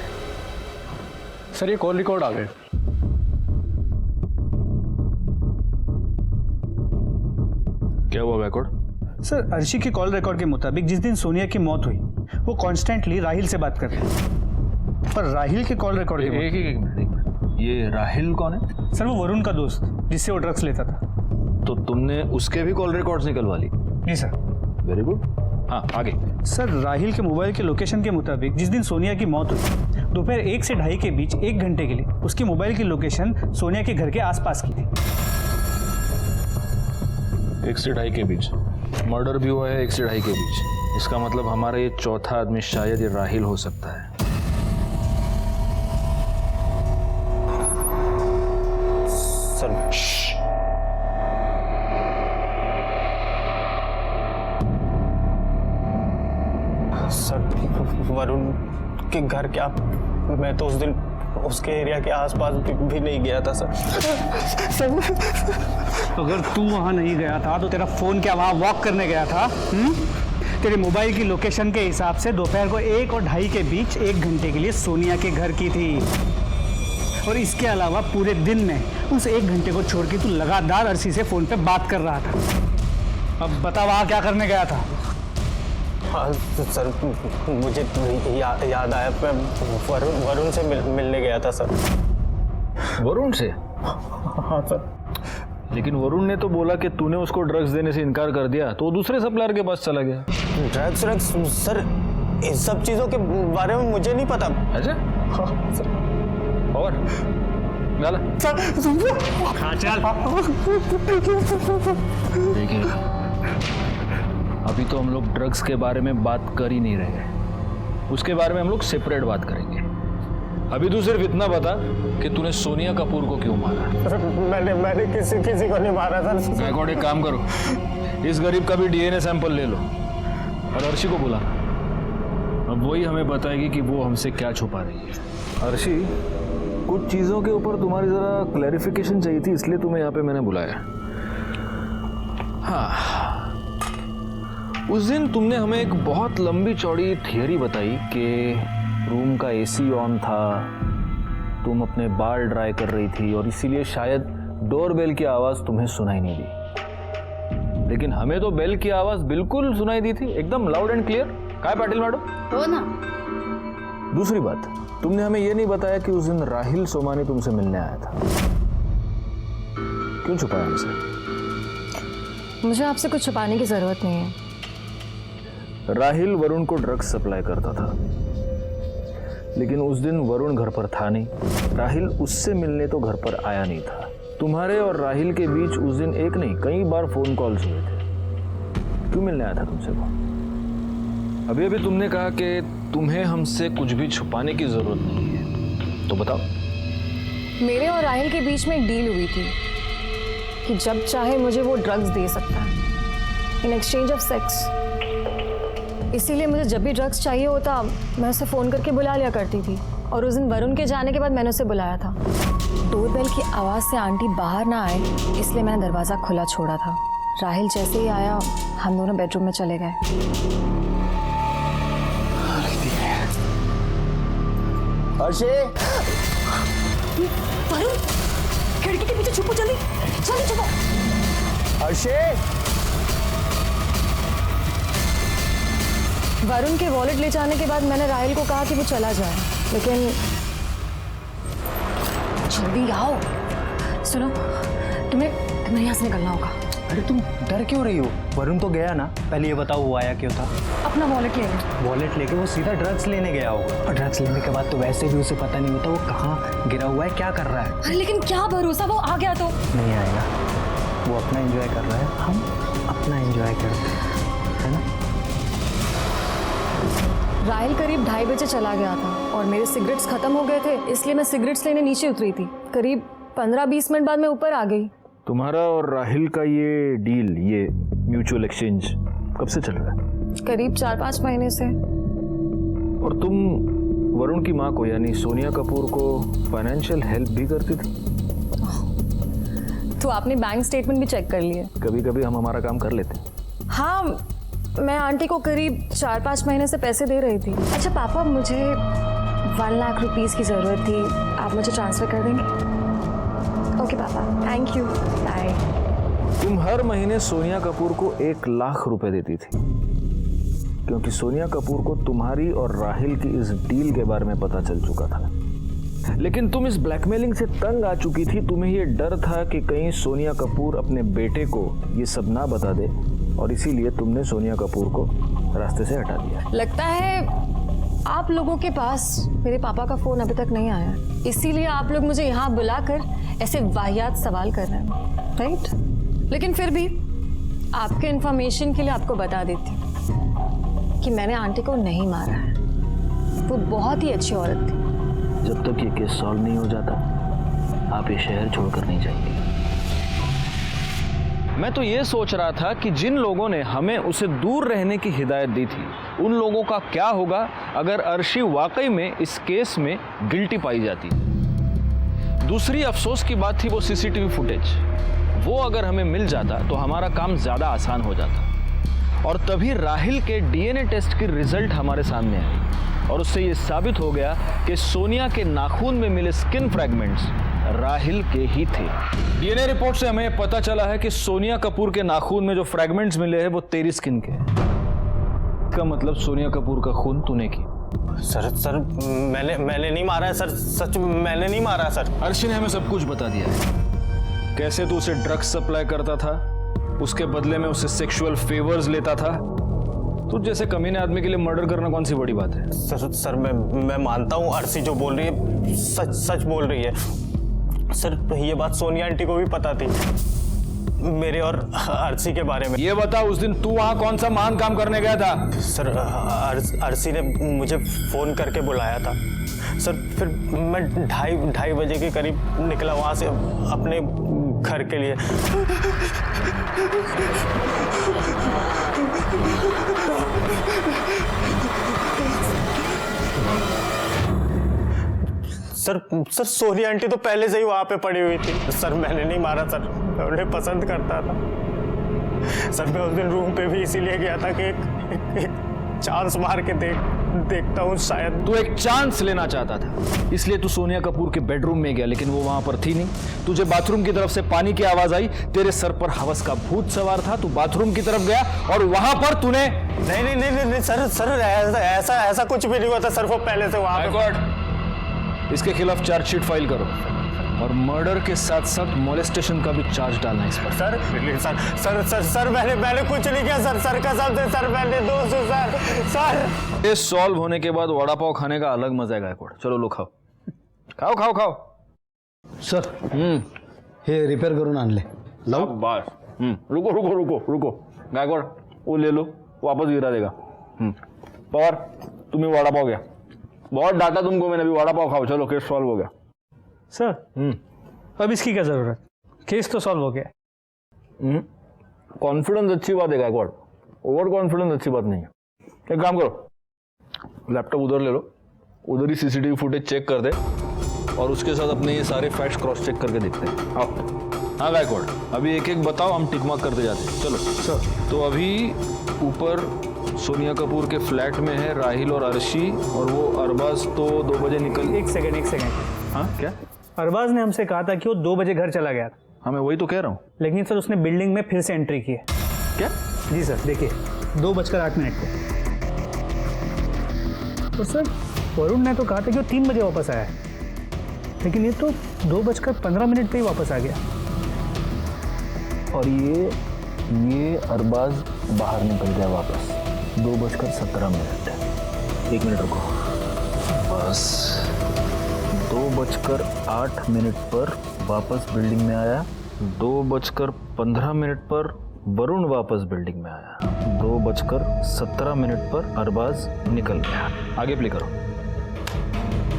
सर ये कॉल रिकॉर्ड आ गए। क्या हुआ गायकवाड़? सर अर्शी के कॉल रिकॉर्ड के मुताबिक जिस दिन सोनिया की मौत हुई वो कॉन्स्टेंटली राहिल से बात कर रहे हैं, पर राहिल के कॉल रिकॉर्ड के एक मिनट, ये राहिल कौन है? सर वो वरुण का दोस्त जिससे वो ड्रग्स लेता था। तो तुमने उसके भी कॉल रिकॉर्ड्स निकलवा ली? जी सर। Very good. हाँ आगे। सर राहिल के मोबाइल के लोकेशन के मुताबिक जिस दिन सोनिया की मौत हुई दोपहर 1 से 2:30 के बीच 1 घंटे के लिए उसके मोबाइल की लोकेशन सोनिया के घर के आसपास की थी। 1 से 2:30 के बीच मर्डर भी हुआ है, 1 से 2:30 के बीच। इसका मतलब हमारा ये चौथा आदमी शायद ये राहिल हो सकता है। सर वरुण के घर क्या, मैं तो उस दिन उसके एरिया के आसपास भी नहीं गया था सर। अगर तू वहां नहीं गया था तो तेरा फोन क्या वहां वॉक करने गया था? तेरे मोबाइल की लोकेशन के हिसाब से दोपहर को 1 और 2:30 के बीच 1 घंटे के लिए सोनिया के घर की थी। और इसके अलावा पूरे दिन में उस 1 घंटे को छोड़ के तू लगातार अर्शी से फ़ोन पे बात कर रहा था। अब बता वहाँ क्या करने गया था? हाँ सर, मुझे याद आया, वरुण से मिलने गया था सर। वरुण से? हाँ सर। लेकिन वरुण ने तो बोला कि तूने उसको ड्रग्स देने से इनकार कर दिया, तो दूसरे सप्लायर के पास चला गया। ड्रग्स सर, इस सब चीज़ों के बारे में मुझे नहीं पता। अच्छा? हाँ सर। और गाला हाँ चल। देखिए, अभी तो हम लोग ड्रग्स के बारे में बात कर ही नहीं रहे, उसके बारे में हम लोग सेपरेट बात करेंगे। अभी तू सिर्फ इतना बता कि तूने सोनिया कपूर को क्यों मारा? सर मैंने किसी को नहीं मारा सर। गायकवाड़, एक काम करो, इस गरीब का भी डीएनए सैंपल ले लो और अर्शी को बुला। अब वही हमें बताएगी कि वो हमसे क्या छुपा रही है। अर्शी, कुछ चीज़ों के ऊपर तुम्हारी ज़रा क्लैरिफिकेशन चाहिए थी, इसलिए तुम्हें यहाँ पे मैंने बुलाया। हाँ, उस दिन तुमने हमें एक बहुत लंबी चौड़ी थियरी बताई कि रूम का एसी ऑन था, तुम अपने बाल ड्राई कर रही थी और इसीलिए शायद डोरबेल की आवाज़ तुम्हें सुनाई नहीं दी। लेकिन हमें तो बेल की आवाज़ बिल्कुल सुनाई दी थी, एकदम लाउड एंड क्लियर। काय पाटिल मैडम? हो ना। दूसरी बात, तुमने हमें यह नहीं बताया कि उस दिन राहिल सोमानी तुमसे मिलने आया था। क्यों छुपाया हमसे? मुझे आपसे कुछ छुपाने की ज़रूरत नहीं है। राहिल वरुण को ड्रग्स सप्लाई करता था, लेकिन उस दिन वरुण घर पर था नहीं। राहिल उससे मिलने तो घर पर आया नहीं था। तुम्हारे और राहिल के बीच उस दिन एक नहीं कई बार फोन कॉल्स हुए थे। क्यों मिलने आया था तुमसे वो? अभी अभी तुमने कहा कि तुम्हें हमसे कुछ भी छुपाने की जरूरत नहीं है, तो बताओ। मेरे और राहिल के बीच में एक डील हुई थी कि जब चाहे मुझे वो ड्रग्स दे सकता है इन एक्सचेंज ऑफ सेक्स। इसीलिए मुझे जब भी ड्रग्स चाहिए होता मैं उसे फ़ोन करके बुला लिया करती थी। और उस दिन वरुण के जाने के बाद मैंने उसे बुलाया था। डोरबेल की आवाज़ से आंटी बाहर ना आए इसलिए मैंने दरवाज़ा खुला छोड़ा था। राहिल जैसे ही आया हम दोनों बेडरूम में चले गए। अर्शी, वरुण, खिड़की के पीछे छुपो, जल्दी जल्दी छुपो। अर्शी। वरुण के वॉलेट ले जाने के बाद मैंने राहिल को कहा कि वो चला जाए, लेकिन जल्दी आओ। सुनो, तुम्हें यहाँ से निकलना होगा। अरे तुम डर क्यों रही हो? वरुण तो गया ना। पहले ये बताओ वो आया क्यों था? अपना वॉलेट ले ले। वॉलेट लेके वो सीधा ड्रग्स लेने गया होगा, और ड्रग्स लेने के बाद तो वैसे भी उसे पता नहीं होता वो कहाँ गिरा हुआ है, क्या कर रहा है। अरे लेकिन क्या भरोसा, वो आ गया तो नहीं आएगा। वो अपना एंजॉय कर रहा है, हम अपना एंजॉय कर रहे हैं, है ना? राहिल करीब 2:30 बजे चला गया था और मेरे सिगरेट्स खत्म हो गए थे, इसलिए मैं सिगरेट्स लेने नीचे उतरी थी। करीब 15-20 मिनट बाद मैं ऊपर आ गई। तुम्हारा और राहिल का ये डील, ये म्यूचुअल एक्सचेंज कब से चल रहा है? करीब 4-5 महीने से। और तुम वरुण की माँ को यानी सोनिया कपूर को फाइनेंशियल हेल्प भी करती थी? तो आपने बैंक स्टेटमेंट भी चेक कर लिए? कभी कभी हम हमारा काम कर लेते। हाँ, मैं आंटी को करीब 4-5 महीने से पैसे दे रही थी। अच्छा पापा, मुझे 1 लाख रुपीस की ज़रूरत थी, आप मुझे ट्रांसफ़र कर देंगे? ओके पापा, थैंक यू, बाय। तुम हर महीने सोनिया कपूर को 1 लाख रुपए देती थी, क्योंकि सोनिया कपूर को तुम्हारी और राहिल की इस डील के बारे में पता चल चुका था। लेकिन तुम इस ब्लैकमेलिंग से तंग आ चुकी थी। तुम्हें यह डर था कि कहीं सोनिया कपूर अपने बेटे को ये सब ना बता दे, और इसीलिए तुमने सोनिया कपूर को रास्ते से हटा दिया। लगता है आप लोगों के पास मेरे पापा का फोन अभी तक नहीं आया, इसीलिए आप लोग मुझे यहाँ बुलाकर ऐसे वाहियात सवाल कर रहे हैं, राइट? लेकिन फिर भी आपके इंफॉर्मेशन के लिए आपको बता देती हूँ कि मैंने आंटी को नहीं मारा है। वो बहुत ही अच्छी औरत थी। जब तक ये केस सॉल्व नहीं हो जाता, आप ये शहर छोड़कर नहीं जाएंगे। मैं तो ये सोच रहा था कि जिन लोगों ने हमें उसे दूर रहने की हिदायत दी थी, उन लोगों का क्या होगा अगर अर्शी वाकई में इस केस में गिल्टी पाई जाती। दूसरी अफसोस की बात थी वो सीसीटीवी फुटेज। वो अगर हमें मिल जाता तो हमारा काम ज़्यादा आसान हो जाता, और तभी राहिल के डीएनए टेस्ट की रिजल्ट हमारे सामने आई। और उससे ये साबित हो गया कि सोनिया के नाखून में मिले स्किन फ्रैगमेंट्स राहिल के ही थे। डीएनए रिपोर्ट से हमें पता चला है कि सोनिया कपूर के नाखून में जो फ्रैगमेंट्स मिले हैं वो तेरी स्किन के हैं। इसका मतलब सोनिया कपूर का खून तूने की। सर मैंने नहीं मारा है सर, सच मैंने नहीं मारा सर। अर्शी ने हमें सब कुछ बता दिया है, कैसे तू उसे ड्रग्स सप्लाई करता था, उसके बदले में उससे सेक्सुअल फेवर्स लेता था। तो जैसे कमीने आदमी के लिए मर्डर करना कौन सी बड़ी बात है। सर मैं मानता हूँ अर्शी जो बोल रही है सच बोल रही है। सर ये बात सोनिया आंटी को भी पता थी मेरे और अर्शी के बारे में। ये बता, उस दिन तू वहां कौन सा महान काम करने गया था? सर अर्शी ने मुझे फोन करके बुलाया था सर, फिर मैं ढाई बजे के करीब निकला वहां से अपने घर के लिए। सर सोनिया आंटी तो पहले से ही वहां पे पड़ी हुई थी। सर मैंने नहीं मारा सर, मैं उन्हें पसंद करता था। सर मैं उस दिन रूम पे भी इसीलिए गया था कि एक चांस मार के देखता हूँ शायद। तू एक चांस लेना चाहता था, इसलिए तू सोनिया कपूर के बेडरूम में गया, लेकिन वो वहां पर थी नहीं। तुझे बाथरूम की तरफ से पानी की आवाज आई, तेरे सर पर हवस का भूत सवार था। तू बाथरूम की तरफ गया और वहां पर तूने नहीं सर ऐसा कुछ भी नहीं हुआ था सर। वो पहले से वहां पे। इसके खिलाफ चार्जशीट फाइल करो और मर्डर के साथ साथ मोलेस्टेशन का भी चार्ज डालना इस पर। सर मैंने कुछ नहीं किया सर कसम से सर, मैंने दोस्त सर। ये सॉल्व होने के बाद वड़ा पाव खाने का अलग मजा है गायकवाड़। चलो लो खाओ। सर हे रिपेयर करून आणले लावू? बस रुको गायकवाड़, वो ले लो, वापस गिरा देगा। पवार तुम्हें वड़ा पाव गया, बहुत डांटा तुमको मैंने, अभी वड़ा पाव खाओ। चलो केस सॉल्व हो गया सर। अब इसकी क्या जरूरत, केस तो सॉल्व हो गया। कॉन्फिडेंस अच्छी बात है गायकवाड़, ओवर कॉन्फिडेंस अच्छी बात नहीं है। एक काम करो, लैपटॉप उधर ले लो, उधर ही सीसीटीवी फुटेज चेक कर दे और उसके साथ अपने ये सारे फैक्ट्स क्रॉस चेक करके देखते हैं। हाँ गायकवाड़, अभी एक एक बताओ, हम टिक मार्क करते जाते हैं। चलो सर। तो अभी ऊपर सोनिया कपूर के फ्लैट में है राहिल और अर्शी, और वो अरबाज तो 2 बजे निकल। एक सेकेंड। हाँ क्या? अरबाज ने हमसे कहा था कि वो 2 बजे घर चला गया था। हाँ मैं वही तो कह रहा हूँ। लेकिन सर उसने बिल्डिंग में फिर से एंट्री की है। क्या? जी सर, देखिए 2:08 को। और सर वरुण ने तो कहा था कि वो 3 बजे वापस आया है, लेकिन ये तो 2:15 पे ही वापस आ गया। और ये अरबाज बाहर निकल गया वापस 2:17। 1 मिनट रुको, बस 2:08 पर वापस बिल्डिंग में आया। 2:15 पर वरुण वापस बिल्डिंग में आया। 2:17 पर अरबाज निकल गया। आगे प्ले करो।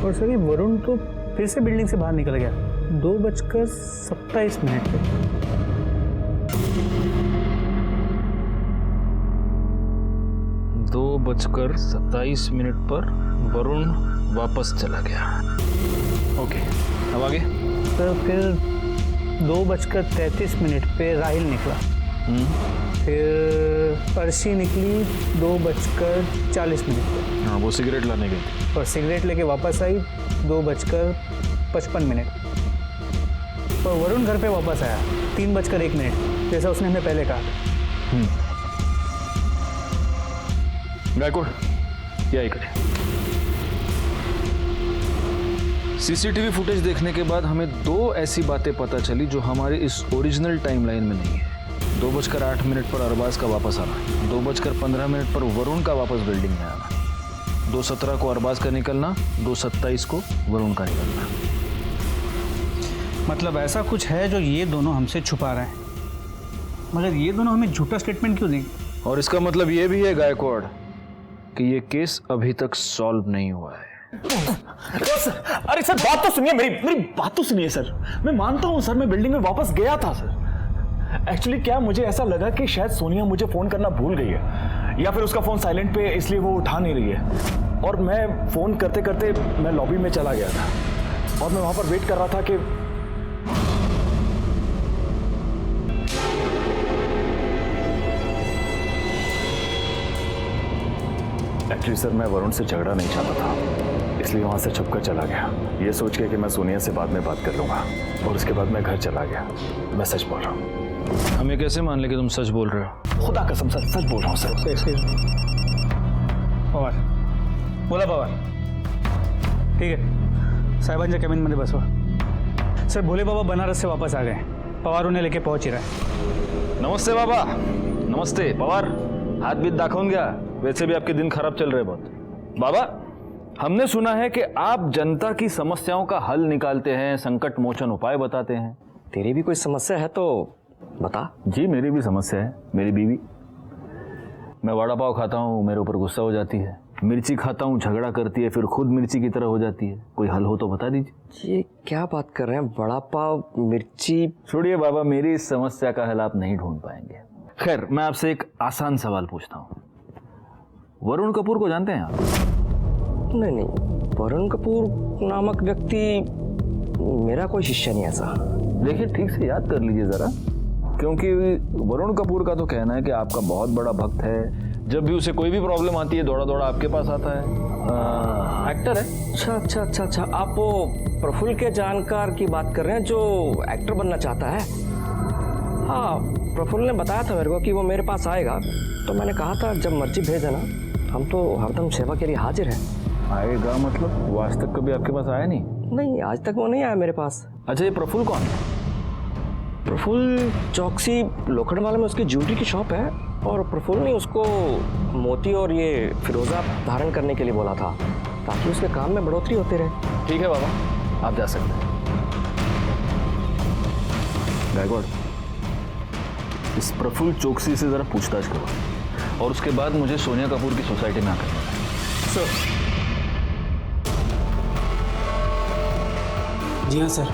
और सर ये वरुण तो फिर से बिल्डिंग से बाहर निकल गया 2:27 पे। 2:27 पर वरुण वापस चला गया। ओके, अब आगे। तो फिर 2:33 पे राहिल निकला। फिर अर्शी निकली 2:40 पे। हाँ, वो सिगरेट लाने गई और सिगरेट लेके वापस आई 2:55। और वरुण घर पे वापस आया 3:01, जैसा उसने हमें पहले कहा था। गायकवाड़, क्या इकडे। सीसीटीवी फुटेज देखने के बाद हमें 2 ऐसी बातें पता चली जो हमारी इस ओरिजिनल टाइमलाइन में नहीं है। 2:08 पर अरबाज का वापस आना, 2:15 पर वरुण का वापस बिल्डिंग में आना, 2:17 को अरबाज का निकलना, 2:27 को वरुण का निकलना। मतलब ऐसा कुछ है जो ये दोनों हमसे छुपा रहे हैं, मगर ये दोनों हमें झूठा स्टेटमेंट क्यों देंगे? और इसका मतलब ये भी है गायकवाड़ कि ये केस अभी तक सॉल्व नहीं हुआ है। अरे सर बात तो सुनिए, मेरी बात तो सुनिए सर। मैं मानता हूँ सर, मैं बिल्डिंग में वापस गया था सर। एक्चुअली क्या, मुझे ऐसा लगा कि शायद सोनिया मुझे फोन करना भूल गई है, या फिर उसका फोन साइलेंट पे इसलिए वो उठा नहीं रही है। और मैं फोन करते करते मैं लॉबी में चला गया था और मैं वहां पर वेट कर रहा था कि एक्चुअली सर मैं वरुण से झगड़ा नहीं चाहता था, इसलिए वहाँ से छुपकर चला गया, ये सोच के कि मैं सोनिया से बाद में बात कर लूँगा। और उसके बाद मैं घर चला गया। मैं सच बोल रहा हूँ। हमें कैसे मान ले कि तुम सच बोल रहे हो? खुदा कसम सर, सच बोल रहा हूँ सर। पवार बोला पवार, ठीक आहे साहेबांच्या कॅबिनमध्ये बसवा। सर भोले बाबा बनारस से वापस आ गए, पवार उन्हें लेके पहुंच ही रहा है। नमस्ते बाबा। नमस्ते पवार, हाथ बीत दाखवून घ्या, वैसे भी आपके दिन खराब चल रहे बहुत। बाबा हमने सुना है कि आप जनता की समस्याओं का हल निकालते हैं, संकट मोचन उपाय बताते हैं। तेरी भी कोई समस्या है तो बता। जी मेरी भी समस्या है, मेरी बीवी। मैं वड़ा पाव खाता हूँ, मेरे ऊपर गुस्सा हो जाती है, मिर्ची खाता हूँ, झगड़ा करती है, फिर खुद मिर्ची की तरह हो जाती है। कोई हल हो तो बता दीजिए। ये क्या बात कर रहे हैं? वड़ा पाव, मिर्ची। छोड़िए बाबा, मेरी इस समस्या का हल आप नहीं ढूंढ पाएंगे। खैर मैं आपसे एक आसान सवाल पूछता हूँ, वरुण कपूर को जानते हैं आप? नहीं नहीं, वरुण कपूर नामक व्यक्ति मेरा कोई शिष्य नहीं ऐसा। देखिए ठीक से याद कर लीजिए जरा, क्योंकि वरुण कपूर का तो कहना है कि आपका बहुत बड़ा भक्त है, जब भी उसे कोई भी प्रॉब्लम आती है दौड़ा दौड़ा आपके पास आता है। एक्टर है। अच्छा अच्छा अच्छा अच्छा, आप वो प्रफुल्ल के जानकार की बात कर रहे हैं जो एक्टर बनना चाहता है? हाँ, प्रफुल्ल ने बताया था मेरे को कि वो मेरे पास आएगा, तो मैंने कहा था जब मर्जी भेज देना, हम तो हरदम सेवा के लिए हाजिर हैं। आएगा मतलब? वो आज तक कभी आपके पास आया नहीं? नहीं, आज तक वो नहीं आया मेरे पास। अच्छा ये प्रफुल्ल कौन है? प्रफुल्ल चौकसी लोखंडवाला में उसकी ज्वेलरी की शॉप है, और प्रफुल्ल ने उसको मोती और ये फिरोजा धारण करने के लिए बोला था ताकि उसके काम में बढ़ोतरी होती रहे। ठीक है बाबा, आप जा सकते हैं। गायकवाड़, इस प्रफुल्ल चौकसी से जरा पूछताछ करो और उसके बाद मुझे सोनिया कपूर की सोसाइटी में आकर सर। जी हाँ सर,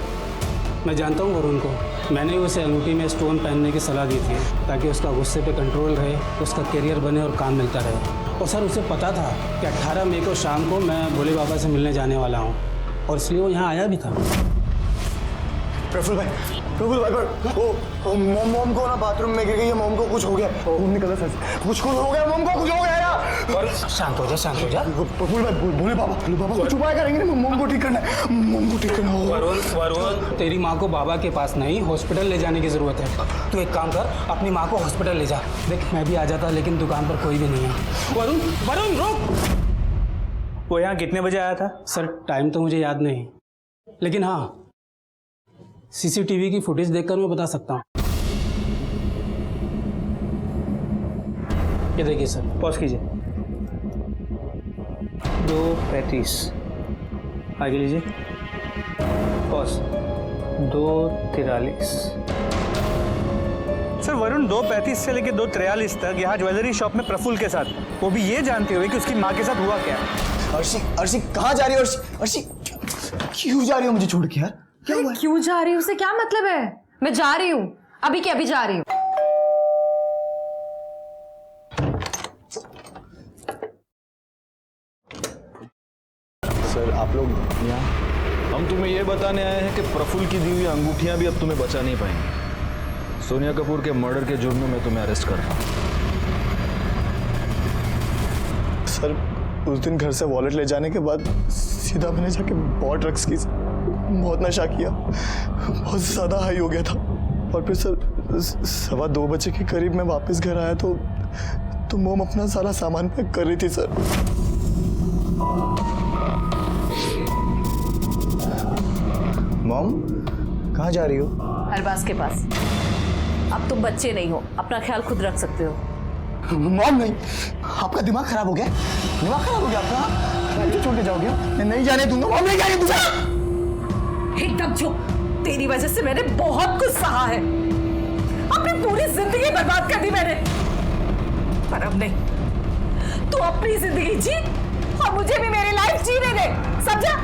मैं जानता हूँ वरुण को। मैंने उसे अंगूठी में स्टोन पहनने की सलाह दी थी ताकि उसका गुस्से पे कंट्रोल रहे, उसका करियर बने और काम मिलता रहे। और सर उसे पता था कि 18 मई को शाम को मैं भोले बाबा से मिलने जाने वाला हूँ, और इसलिए वो यहाँ आया भी था। प्रफुल्ल भाई मॉम को ना बाथरूम में गिर गई है, मॉम को कुछ हो गया। खून निकला सर, कुछ हो गया, मॉम को कुछ हो गया यार। और शांत हो जा, शांत हो जा। प्रफुल्ल भाई भोले बाबा कुछ उपाय करेंगे ना, मॉम को ठीक करना है, मॉम को ठीक करना होगा। वरुण, तेरी माँ को बाबा के पास नहीं हॉस्पिटल ले जाने की जरूरत है। तू एक काम कर, अपनी माँ को हॉस्पिटल ले जा। देख मैं भी आ जाता लेकिन दुकान पर कोई भी नहीं है। वरुण रुक। वो यहाँ कितने बजे आया था? सर टाइम तो मुझे याद नहीं, लेकिन हाँ सीसीटीवी की फुटेज देखकर मैं बता सकता हूँ। ये देखिए सर, पॉज कीजिए। 2:35 आगे लीजिए, पॉज 2:43। सर वरुण 2:35 से लेकर 2:43 तक यहाँ ज्वेलरी शॉप में प्रफुल्ल के साथ, वो भी ये जानते हुए कि उसकी माँ के साथ हुआ क्या। अर्शी कहाँ जा रही हो? अर्शी क्यों जा रही हो मुझे छोड़ के यार? क्या हुआ? क्यों जा रही हूँ उससे क्या मतलब है? मैं जा रही हूँ, अभी के अभी जा रही हूँ। सर आप लोग यहाँ? हम तुम्हें यह बताने आए हैं कि प्रफुल्ल की दी हुई अंगूठियां भी अब तुम्हें बचा नहीं पाएंगी। सोनिया कपूर के मर्डर के जुर्म में मैं तुम्हें अरेस्ट कर रहा हूँ। सर उस दिन घर से वॉलेट ले जाने के बाद सीधा मैंने जाके बहुत ड्रग्स की, बहुत नशा किया, बहुत ज़्यादा हाई हो गया था। और फिर सर 2:15 बजे के करीब मैं वापस घर आया तो मोम अपना सारा सामान पैक कर रही थी सर। मॉम कहाँ जा रही हो? अरबाज के पास। अब तुम बच्चे नहीं हो, अपना ख्याल खुद रख सकते हो। मॉम नहीं, आपका दिमाग खराब हो गया? दिमाग खराब हो गया आपका? छोड़ के जाओगे? मैं नहीं जाने दूंगा मॉम, नहीं जाने दूंगा। एकदम चुप, तेरी वजह से मैंने बहुत कुछ सहा है, अपनी पूरी जिंदगी बर्बाद कर दी मैंने, पर अब नहीं। तू अपनी जिंदगी जी और मुझे भी मेरी लाइफ जीने दे, समझा?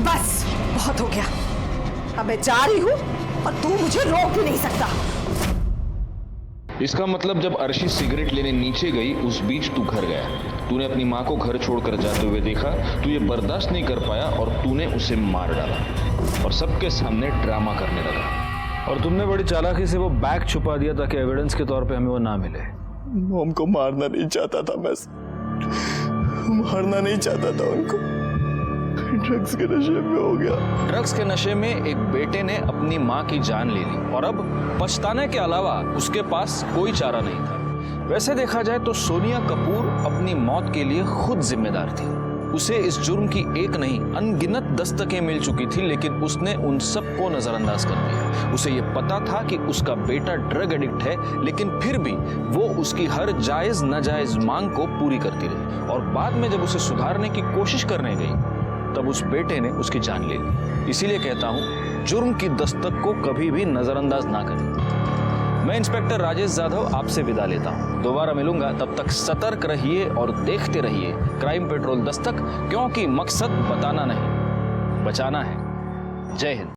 बस बहुत हो गया, अब मैं जा रही हूँ और तू मुझे रोक भी नहीं सकता। इसका मतलब जब अर्शी सिगरेट लेने नीचे गई उस बीच तू घर गया, तूने अपनी माँ को घर छोड़कर जाते हुए देखा, तू ये बर्दाश्त नहीं कर पाया और तूने उसे मार डाला और सबके सामने ड्रामा करने लगा। और तुमने बड़ी चालाकी से वो बैग छुपा दिया ताकि एविडेंस के तौर पे हमें वो ना मिले। मॉम को मारना नहीं चाहता था मैं, मारना नहीं चाहता था उनको, ड्रग्स के नशे में हो गया। ड्रग्स के नशे में एक बेटे ने अपनी माँ की जान ले ली और अब पछताने के अलावा उसके पास कोई चारा नहीं था। वैसे देखा जाए तो सोनिया कपूर अपनी मौत के लिए खुद जिम्मेदार थी। उसे इस जुर्म की एक नहीं अनगिनत दस्तकें मिल चुकी थी, लेकिन उसने उन सबको नजरअंदाज कर दिया। उसे ये पता था कि उसका बेटा ड्रग एडिक्ट है, लेकिन फिर भी वो उसकी हर जायज नाजायज मांग को पूरी करती रही और बाद में जब उसे सुधारने की कोशिश करने गई तब उस बेटे ने उसकी जान ले ली। इसीलिए कहता हूं, जुर्म की दस्तक को कभी भी नजरअंदाज ना करें। मैं इंस्पेक्टर राजेश जाधव आपसे विदा लेता हूं। दोबारा मिलूंगा, तब तक सतर्क रहिए और देखते रहिए क्राइम पेट्रोल दस्तक, क्योंकि मकसद बताना नहीं, बचाना है। जय हिंद।